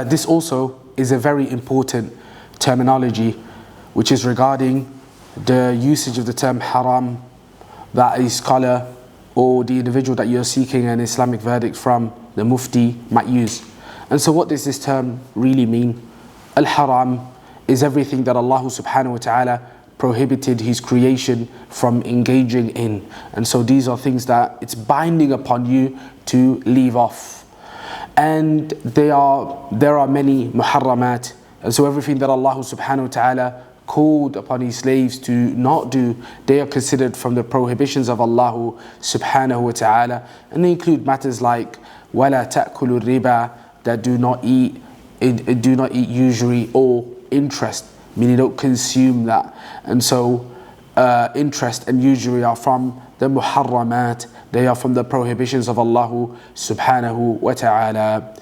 This also is a very important terminology, which is regarding the usage of the term haram that a scholar or the individual that you're seeking an Islamic verdict from, the mufti, might use. And so what does this term really mean? Al-haram is everything that Allah subhanahu wa ta'ala prohibited His creation from engaging in. And so these are things that it's binding upon you to leave off. And there are many muharramat. And so everything that Allah subhanahu wa ta'ala called upon His slaves to not do, they are considered from the prohibitions of Allah subhanahu wa ta'ala. And they include matters like وَلَا تَأْكُلُوا الرِّبَا, that do not eat usury or interest, meaning don't consume that. And so interest and usury are from the muharramat, they are from the prohibitions of Allah subhanahu wa ta'ala.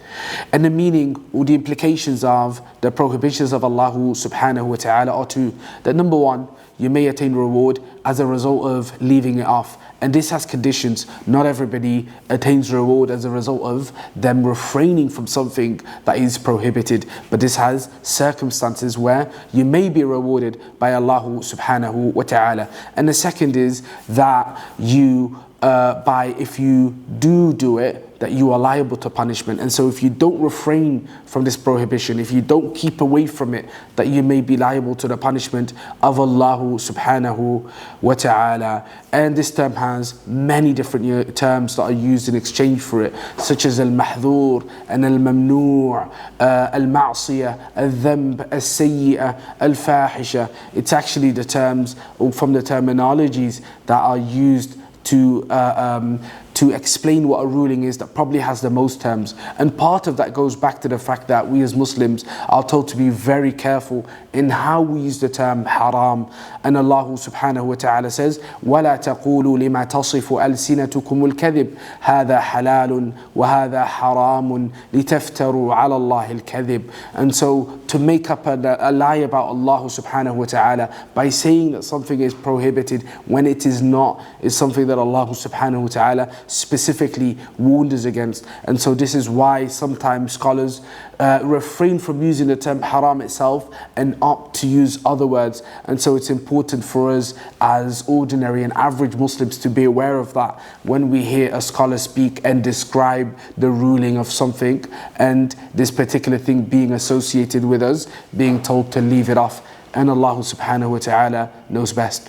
And the meaning or the implications of the prohibitions of Allah subhanahu wa ta'ala are two. That number one, you may attain reward as a result of leaving it off. And this has conditions. Not everybody attains reward as a result of them refraining from something that is prohibited. But this has circumstances where you may be rewarded by Allah subhanahu wa ta'ala. And the second is that if you do it, that you are liable to punishment. And so if you don't refrain from this prohibition, if you don't keep away from it, that you may be liable to the punishment of Allah subhanahu wa ta'ala. And this term has many different terms that are used in exchange for it, such as al-mahdhur and al-mamnu', al-ma'siyah, al-dhanb, al-sayyi'ah, al-fahisha. It's actually the terms from the terminologies that are used to explain what a ruling is that probably has the most terms. And part of that goes back to the fact that we as Muslims are told to be very careful in how we use the term haram. And Allah subhanahu wa ta'ala says, وَلَا تَقُولُوا لِمَا تَصِفُ أَلْسِنَتُكُمُ الْكَذِبِ هَذَا حَلَالٌ وَهَذَا حَرَامٌ لِتَفْتَرُوا عَلَى اللَّهِ الْكَذِبِ. And so to make up a lie about Allah subhanahu wa ta'ala by saying that something is prohibited when it is not, is something that Allah subhanahu wa ta'ala specifically warned us against. And so this is why sometimes scholars refrain from using the term haram itself and opt to use other words. And so it's important for us as ordinary and average Muslims to be aware of that when we hear a scholar speak and describe the ruling of something and this particular thing being associated with us, being told to leave it off. And Allah subhanahu wa ta'ala knows best.